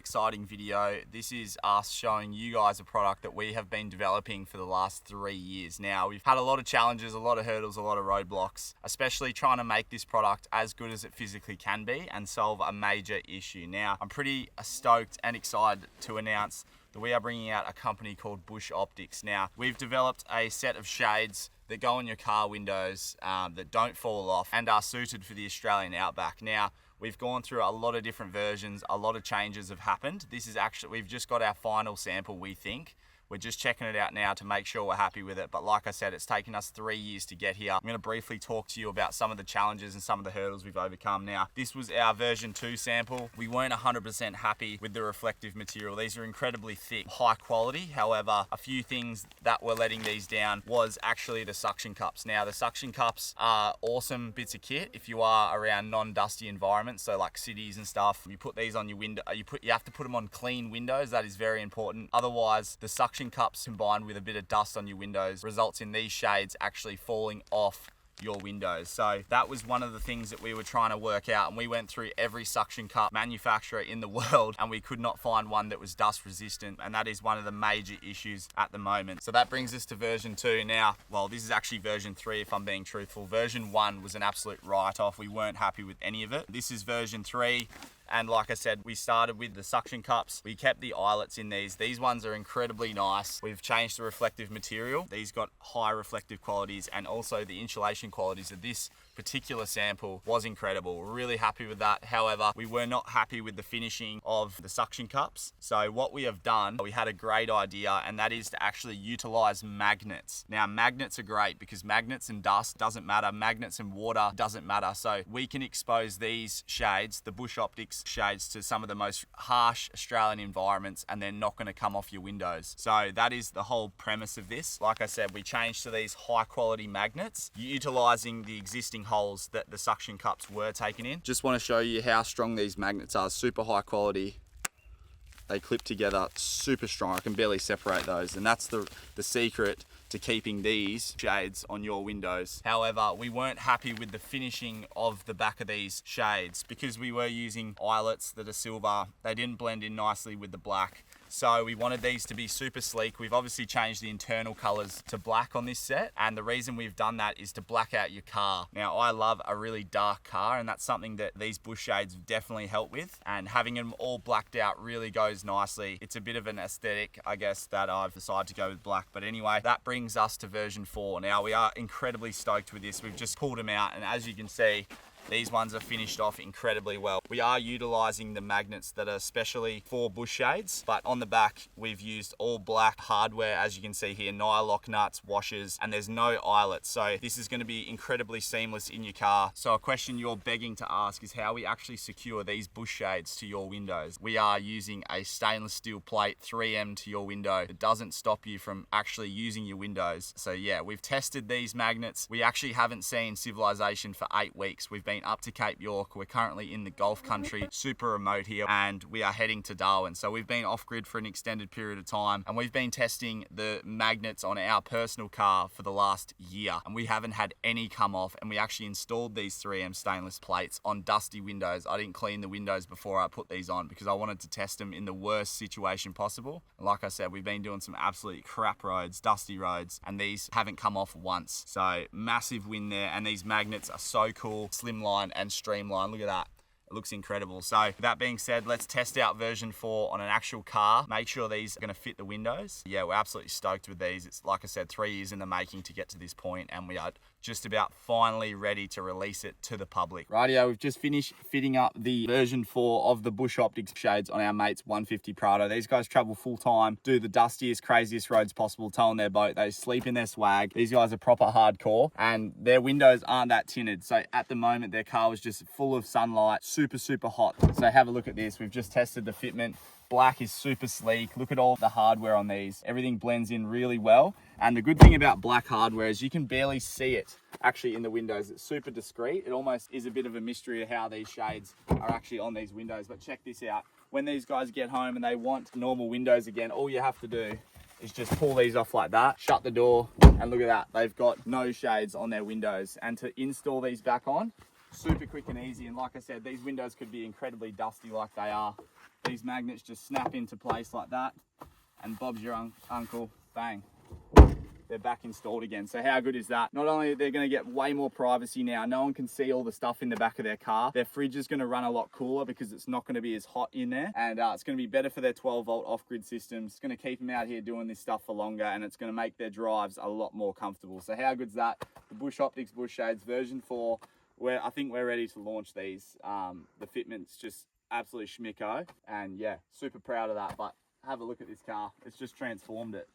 exciting video. This is us showing you guys a product that we have been developing for the last 3 years now. We've had a lot of challenges, a lot of hurdles, a lot of roadblocks, especially trying to make this product as good as it physically can be and solve a major issue. Now, I'm pretty stoked and excited to announce that we are bringing out a company called Bush Optics. Now, we've developed a set of shades that go on your car windows that don't fall off and are suited for the Australian outback. Now, we've gone through a lot of different versions, a lot of changes have happened. This is actually, we've just got our final sample, we think. We're just checking it out now to make sure we're happy with it. But like I said, it's taken us 3 years to get here. I'm gonna briefly talk to you about some of the challenges and some of the hurdles we've overcome. Now, this was our version 2 sample. We weren't 100% happy with the reflective material. These are incredibly thick, high quality. However, a few things that were letting these down was actually the suction cups. Now, the suction cups are awesome bits of kit if you are around non-dusty environments, so like cities and stuff. You put these on your window, you have to put them on clean windows. That is very important. Otherwise, the suction cups combined with a bit of dust on your windows results in these shades actually falling off your windows. So that was one of the things that we were trying to work out, and we went through every suction cup manufacturer in the world and we could not find one that was dust resistant, and that is one of the major issues at the moment. So that brings us to version 2 now. Well, this is actually version 3 if I'm being truthful. Version 1 was an absolute write-off. We weren't happy with any of it. This is version 3. And like I said, we started with the suction cups. We kept the eyelets in these. These ones are incredibly nice. We've changed the reflective material. These got high reflective qualities, and also the insulation qualities of this particular sample was incredible. We're really happy with that. However, we were not happy with the finishing of the suction cups. So what we have done, we had a great idea, and that is to actually utilize magnets. Now, magnets are great because magnets and dust doesn't matter. Magnets and water doesn't matter. So we can expose these shades, the Bush Optics shades, to some of the most harsh Australian environments, and they're not going to come off your windows. So that is the whole premise of this. Like I said, we changed to these high quality magnets, utilizing the existing holes that the suction cups were taken in. Just want to show you how strong these magnets are. Super high quality. They clip together super strong. I can barely separate those, and that's the secret to keeping these shades on your windows. However, we weren't happy with the finishing of the back of these shades because we were using eyelets that are silver. They didn't blend in nicely with the black. So we wanted these to be super sleek. We've obviously changed the internal colors to black on this set, and the reason we've done that is to black out your car. Now, I love a really dark car, and that's something that these Bush shades definitely help with, and having them all blacked out really goes nicely. It's a bit of an aesthetic, I guess, that I've decided to go with black. But anyway, that brings us to version 4. Now, we are incredibly stoked with this. We've just pulled them out, and as you can see, these ones are finished off incredibly well. We are utilizing the magnets that are specially for Bush shades, but on the back, we've used all black hardware, as you can see here, Nylock nuts, washers, and there's no eyelets. So this is going to be incredibly seamless in your car. So a question you're begging to ask is how we actually secure these Bush shades to your windows. We are using a stainless steel plate 3M to your window. It doesn't stop you from actually using your windows. So yeah, we've tested these magnets. We actually haven't seen civilization for 8 weeks. We've been up to Cape York. We're currently in the Gulf country, super remote here, and we are heading to Darwin. So we've been off grid for an extended period of time, and we've been testing the magnets on our personal car for the last year, and we haven't had any come off. And we actually installed these 3M stainless plates on dusty windows. I didn't clean the windows before I put these on because I wanted to test them in the worst situation possible. And like I said, we've been doing some absolutely crap roads, dusty roads, and these haven't come off once. So massive win there, and these magnets are so cool, slimline and streamlined. Look at that. It looks incredible. So that being said, let's test out version 4 on an actual car. Make sure these are going to fit the windows. Yeah, we're absolutely stoked with these. It's, like I said, 3 years in the making to get to this point, and we are just about finally ready to release it to the public. Rightio, we've just finished fitting up the version 4 of the Bush Optics shades on our mate's 150 Prado. These guys travel full time, do the dustiest, craziest roads possible, towing their boat. They sleep in their swag. These guys are proper hardcore, and their windows aren't that tinted. So at the moment, their car was just full of sunlight, super hot. So have a look at this. We've just tested the fitment. Black is super sleek. Look at all the hardware on these. Everything blends in really well. And the good thing about black hardware is you can barely see it actually in the windows. It's super discreet. It almost is a bit of a mystery of how these shades are actually on these windows. But check this out. When these guys get home and they want normal windows again, all you have to do is just pull these off like that, shut the door, and look at that. They've got no shades on their windows. And to install these back on, super quick and easy. And like I said, these windows could be incredibly dusty like they are. These magnets just snap into place like that, and Bob's your uncle, bang. They're back installed again. So how good is that? Not only are they going to get way more privacy now, no one can see all the stuff in the back of their car. Their fridge is going to run a lot cooler because it's not going to be as hot in there, and it's going to be better for their 12-volt off-grid systems. It's going to keep them out here doing this stuff for longer, and it's going to make their drives a lot more comfortable. So how good's that? The Bush Optics Bush Shades version 4, I think we're ready to launch these. The fitment's just absolutely schmicko, and yeah, super proud of that. But have a look at this car. It's just transformed it.